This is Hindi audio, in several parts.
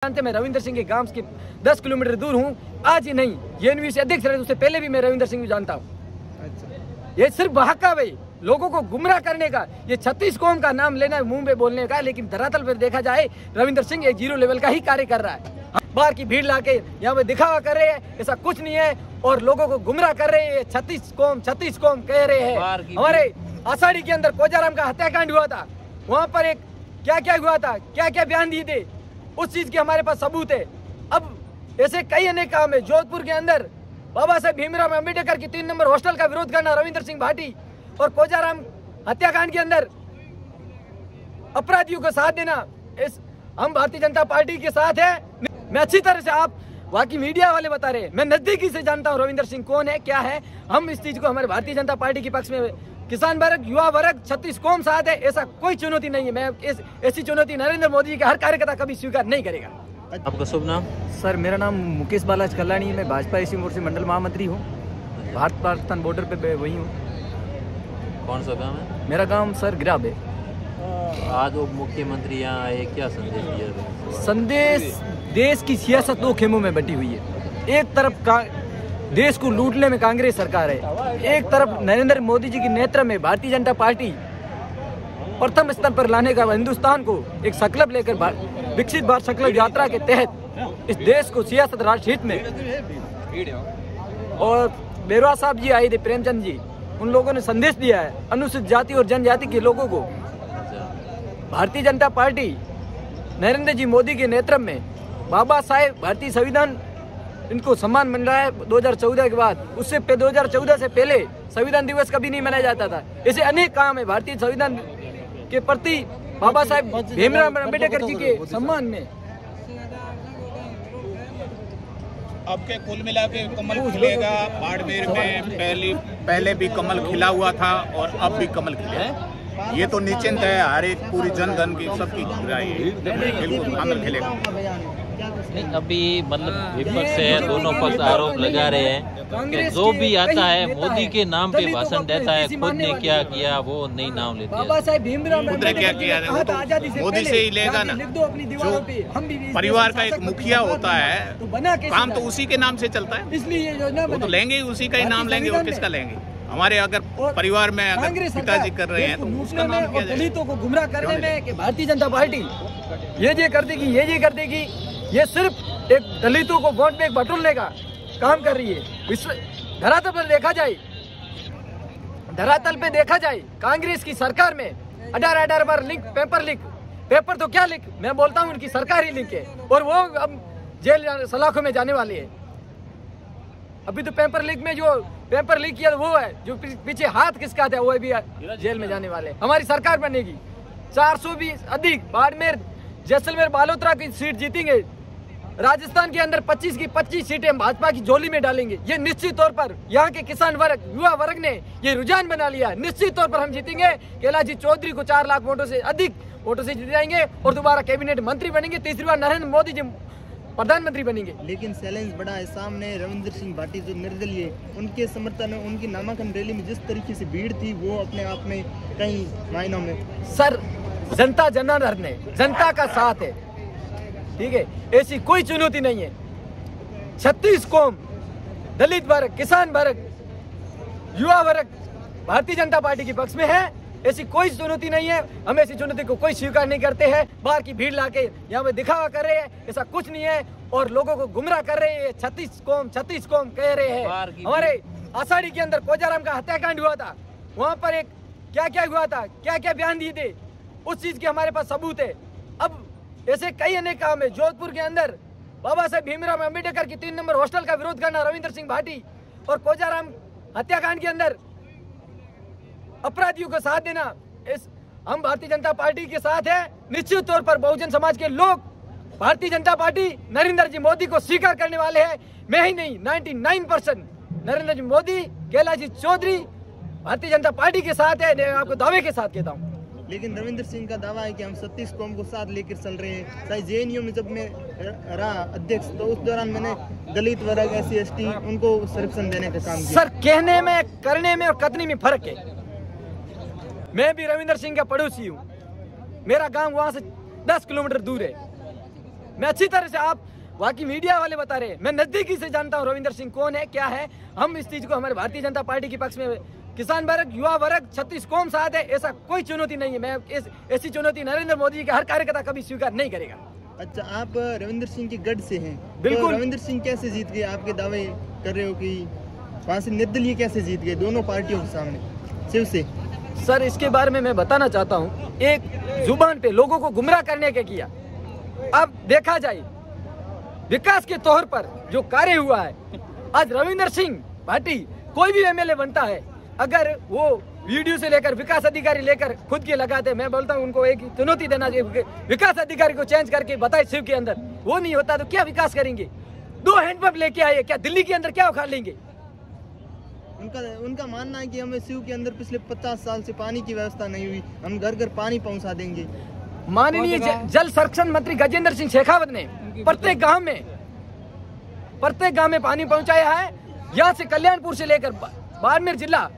जानते मैं रविंदर सिंह के गांव के 10 किलोमीटर दूर हूं। आज ही नहीं, ये यूनिवर्सिटी अध्यक्ष रहे उससे पहले भी मैं रविंदर सिंह को जानता हूं। ये सिर्फ बहका भाई लोगों को गुमराह करने का, ये 36 कौम का नाम लेना मुंह में बोलने का, लेकिन धरातल पर देखा जाए रविंदर सिंह एक जीरो लेवल का ही कार्य कर रहा है। बाहर की भीड़ लाके यहाँ पे दिखावा कर रहे हैं, ऐसा कुछ नहीं है और लोगों को गुमराह कर रहे हैं। 36 कौम कह रहे हैं। हमारे आषाढ़ी के अंदर कोजाराम का हत्याकांड हुआ था, वहाँ पर एक क्या हुआ था, क्या बयान दिए थे, उस चीज के हमारे पास सबूत है। अब ऐसे कई अनेक काम है। जोधपुर के अंदर बाबा साहेब भीमराव अम्बेडकर की 3 नंबर हॉस्टल का विरोध करना रविंदर सिंह भाटी, और कोजाराम हत्याकांड के अंदर अपराधियों को साथ देना, इस हम भारतीय जनता पार्टी के साथ है। मैं अच्छी तरह से, आप बाकी मीडिया वाले बता रहे हैं, मैं नजदीकी से जानता हूँ रविंदर सिंह कौन है, क्या है। हम इस चीज को हमारे भारतीय जनता पार्टी के पक्ष में, किसान वर्ग, युवा वर्ग, 36 कौम साथ है, ऐसा कोई चुनौती नहीं है। मैं ऐसी चुनौती नरेंद्र मोदी जी का हर कार्यकर्ता कभी स्वीकार नहीं करेगा। आपका शुभ नाम? सर मेरा नाम मुकेश बालाजी कल्याणी है, मैं भाजपा एसी मोर्चे मंडल महामंत्री हूँ। भारत पाकिस्तान बॉर्डर पे वही हूँ। कौन सा गांव है? मेरा गांव सर गिराब है। आज वो मुख्यमंत्री यहाँ आए, क्या संदेश दिया? संदेश, देश की सियासत 2 खेमों में बटी हुई है। एक तरफ देश को लूटने में कांग्रेस सरकार है, एक तरफ नरेंद्र मोदी जी के नेतृत्व में भारतीय जनता पार्टी प्रथम स्तर पर लाने का हिंदुस्तान को एक संकल्प लेकर विकसित भारत संकल्प यात्रा के तहत इस देश को सियासत राष्ट्र हित में, और बेरवा साहब जी आए थे, प्रेमचंद जी, उन लोगों ने संदेश दिया है अनुसूचित जाति और जनजाति के लोगों को। भारतीय जनता पार्टी नरेंद्र जी मोदी के नेतृत्व में बाबा साहेब भारतीय संविधान इनको सम्मान मिल रहा है 2014 के बाद। उससे 2014 से पहले संविधान दिवस कभी नहीं मनाया जाता था। ऐसे अनेक काम है भारतीय संविधान के प्रति बाबा साहेब भीमराव अम्बेडकर जी के सम्मान में। अब के कुल मिला के कमल खिलेगा बाड़मेर में, पहले भी कमल खिला हुआ था और अब भी कमल खिलेगा। ये तो निश्चिंत है, हर एक पूरी जनगण की सबकी बिल्कुल कमल खिलेगा। नहीं, अभी मतलब विपक्ष है, दोनों पक्ष आरोप लगा रहे हैं कि जो भी आता है मोदी के नाम पे भाषण देता है, खुद ने क्या किया वो नहीं नाम लेते। बाबा साहेब भीमराव खुद ने क्या किया है वो तो मोदी से ही लेगा ना। जो परिवार का एक मुखिया होता है, काम तो उसी के नाम से चलता है, इसलिए योजना वो तो लेंगे ही, उसी का ही नाम लेंगे, और किसका लेंगे। हमारे अगर परिवार में अगर पिताजी कर रहे हैं तो उसका नाम क्या जाएगा? दलितों को गुमराह करने में कि भारतीय जनता पार्टी ये कर देगी, ये कर देगी, ये सिर्फ एक दलितों को वोट बैंक बटोरने का काम कर रही है। धरातल पर देखा जाए कांग्रेस की सरकार में 18 बार लिंक, पेपर तो क्या लिंक, मैं बोलता हूँ उनकी सरकार ही लिंक है, और वो अब जेल सलाखों में जाने वाली है। अभी तो पेपर लीक में जो पेपर लीक किया वो है, जो पीछे हाथ किसका था वो भी जेल में जाने वाले। हमारी सरकार बनेगी, 400 भी अधिक बाड़मेर, जैसलमेर, बालोतरा की सीट जीतेंगे। राजस्थान के अंदर 25 की 25 सीटें हम भाजपा की झोली में डालेंगे। ये निश्चित तौर पर यहाँ के किसान वर्ग, युवा वर्ग ने ये रुझान बना लिया। निश्चित तौर पर हम जीतेंगे। कैलाश चौधरी को 4 लाख वोटों से अधिक वोटों से जिताएंगे और दोबारा कैबिनेट मंत्री बनेंगे। तीसरी बार नरेंद्र मोदी जी प्रधानमंत्री बनेंगे। लेकिन चैलेंज बड़ा है सामने। रविंदर सिंह भाटी जो निर्दलीय, उनके समर्थन में उनकी नामांकन रैली में जिस तरीके से भीड़ थी वो अपने आप में कई मायनों में सर जनता जनार्दन है, जनता का साथ है, ठीक है, ऐसी कोई चुनौती नहीं है। 36 कौम, दलित वर्ग, किसान वर्ग, युवा वर्ग भारतीय जनता पार्टी के पक्ष में है। ऐसी कोई चुनौती नहीं है, हम ऐसी चुनौती को कोई स्वीकार नहीं करते हैं। बाहर की भीड़ लाके यहाँ पे दिखावा कर रहे हैं, ऐसा कुछ नहीं है, और लोगों को गुमराह कर रहे हैं। 36 कौम कह रहे हैं। हमारे आषाढ़ी के अंदर कोजाराम का हत्याकांड हुआ था, वहाँ पर एक क्या हुआ था, क्या बयान दिए थे, उस चीज के हमारे पास सबूत है। अब ऐसे कई अनेक काम है। जोधपुर के अंदर बाबा साहेब भीमराव अम्बेडकर की 3 नंबर हॉस्टल का विरोध करना रविंदर सिंह भाटी, और कोजाराम हत्याकांड के अंदर अपराधियों को साथ देना, इस हम भारतीय जनता पार्टी के साथ है। निश्चित तौर पर बहुजन समाज के लोग भारतीय जनता पार्टी नरेंद्र जी मोदी को स्वीकार करने वाले हैं। मैं ही नहीं, 99% नरेंद्र जी मोदी, कैलाश चौधरी भारतीय जनता पार्टी के साथ है। मैं आपको दावे के साथ कहता हूँ। लेकिन रविंदर सिंह का दावा है कि हम 36 कौम को साथ लेकर चल रहे हैं। शायद जेएनयू में जब मैं रहा अध्यक्ष तो उस दौरान मैंने दलित वर्ग, SC ST उनको संरक्षण देने का काम किया। सर कहने में, करने में और कथनी में फर्क है। मैं भी रविंदर सिंह का पड़ोसी हूँ, मेरा गांव वहां से 10 किलोमीटर दूर है। मैं अच्छी तरह से, आप बाकी मीडिया वाले बता रहे हैं, मैं नजदीकी से जानता हूँ रविंदर सिंह कौन है, क्या है। हम इस चीज को हमारे भारतीय जनता पार्टी के पक्ष में, किसान वर्ग, युवा वर्ग, 36 कौम साथ है, ऐसा कोई चुनौती नहीं है। मैं ऐसी चुनौती नरेंद्र मोदी जी का हर कार्यकर्ता कभी स्वीकार नहीं करेगा। अच्छा, आप रविंदर सिंह के गढ़ से हैं, बिल्कुल। तो रविंदर सिंह कैसे जीत गए? आपके दावे कर रहे हो कि वहाँ से निर्दलीय कैसे जीत गए दोनों पार्टियों के सामने शिव से? सर, इसके बारे में मैं बताना चाहता हूँ, एक जुबान पे लोगों को गुमराह करने के किया। अब देखा जाए विकास के तौर पर जो कार्य हुआ है, आज रविंदर सिंह भाटी कोई भी एमएलए बनता है, अगर वो वीडियो से लेकर विकास अधिकारी लेकर खुद के लगाते, मैं बोलता हूँ उनको एक चुनौती देना चाहिए, विकास अधिकारी को चेंज करके बताए शिव के अंदर, वो नहीं होता तो क्या विकास करेंगे? 2 हैंडपंप लेके आए, क्या दिल्ली के अंदर क्या उखाड़ लेंगे? उनका मानना है कि हमें शिव के अंदर पिछले 50 साल से पानी की व्यवस्था नहीं हुई, हम घर घर पानी पहुंचा देंगे। माननीय जल संरक्षण मंत्री गजेंद्र सिंह शेखावत ने प्रत्येक गांव में पानी पहुंचाया है। यहाँ से कल्याणपुर से लेकर बाड़मेर जिला,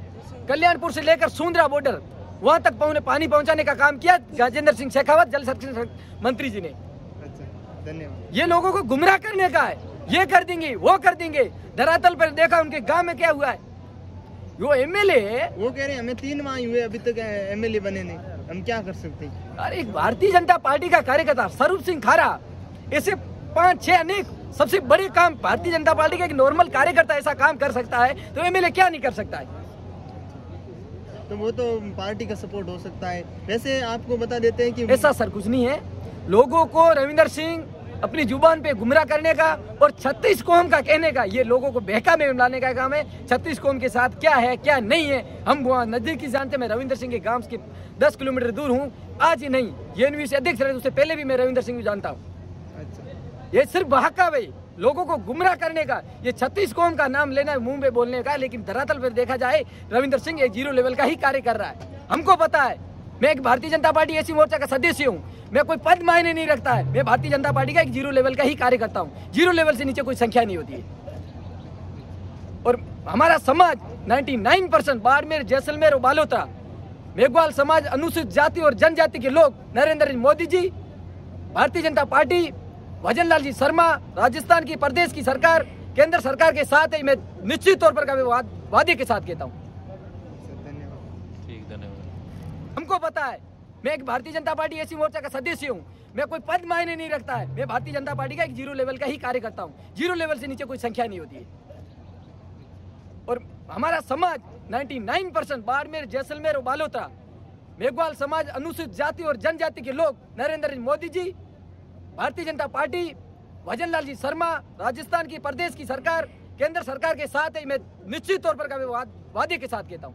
कल्याणपुर से लेकर सुंदरा बॉर्डर, वहां तक पानी पहुंचाने का काम किया गजेंद्र सिंह शेखावत जल संरक्षण मंत्री जी ने। अच्छा, धन्यवाद। ये लोगों को गुमराह करने का है, ये कर देंगे, वो कर देंगे। धरातल पर देखा उनके गांव में क्या हुआ है। वो एमएलए, वो कह रहे हैं हमें 3 माह हुए अभी तक एमएलए बने नहीं, हम क्या कर सकते हैं? अरे भारतीय जनता पार्टी का कार्यकर्ता स्वरूप सिंह खारा, ऐसे 5-6 अनेक सबसे बड़े काम भारतीय जनता पार्टी का एक नॉर्मल कार्यकर्ता ऐसा काम कर सकता है, तो एमएलए क्या नहीं कर सकता है? तो वो तो पार्टी का सपोर्ट हो सकता है। वैसे आपको बता देते हैं कि ऐसा सर कुछ नहीं है। लोगों को रविंदर सिंह अपनी जुबान पे गुमराह करने का और 36 कौम का कहने का, ये लोगों को बहका में लाने का काम है। 36 कौम के साथ क्या है क्या नहीं है हम वहाँ नजदीकी जानते। मैं रविंदर सिंह के गांव के 10 किलोमीटर दूर हूँ, आज ही नहीं, ये यूनिवर्सिटी अध्यक्ष रहे, उससे पहले भी मैं रविंदर सिंह को जानता हूँ। ये सिर्फ बहका भाई लोगों को गुमराह करने का, ये 36 कौम का नाम लेना है मुंह में बोलने का, लेकिन धरातल पर देखा जाए रविंदर सिंह एक 0 लेवल का ही कार्य कर रहा है। हमको पता है, मैं एक भारतीय जनता पार्टी ऐसी मोर्चा का सदस्य हूँ, मैं कोई पद मायने नहीं रखता है, मैं भारतीय जनता पार्टी का एक 0 लेवल का ही कार्य करता हूँ। 0 लेवल से नीचे कोई संख्या नहीं होती है। और हमारा समाज 99% बाड़मेर, जैसलमेर और बालोतरा मेघवाल समाज, अनुसूचित जाति और जनजाति के लोग नरेंद्र मोदी जी, भारतीय जनता पार्टी, भजन लाल जी शर्मा, राजस्थान की प्रदेश की सरकार, केंद्र सरकार के साथ है। मैं निश्चित तौर पर वादे के साथ कहता हूँ। ठीक, धन्यवाद। हमको पता है, मैं एक भारतीय जनता पार्टी ऐसी मोर्चा का सदस्य हूँ, मैं कोई पद मायने नहीं रखता है, मैं भारतीय जनता पार्टी का एक 0 लेवल का ही कार्य करता हूँ। 0 लेवल से नीचे कोई संख्या नहीं होती है। और हमारा समाज 99% बाड़मेर, जैसलमेर और बालोतरा मेघवाल समाज, अनुसूचित जाति और जनजाति के लोग नरेंद्र मोदी जी, भारतीय जनता पार्टी, भजन लाल जी शर्मा, राजस्थान की प्रदेश की सरकार, केंद्र सरकार के साथ है। मैं निश्चित तौर पर वादे के साथ कहता हूँ।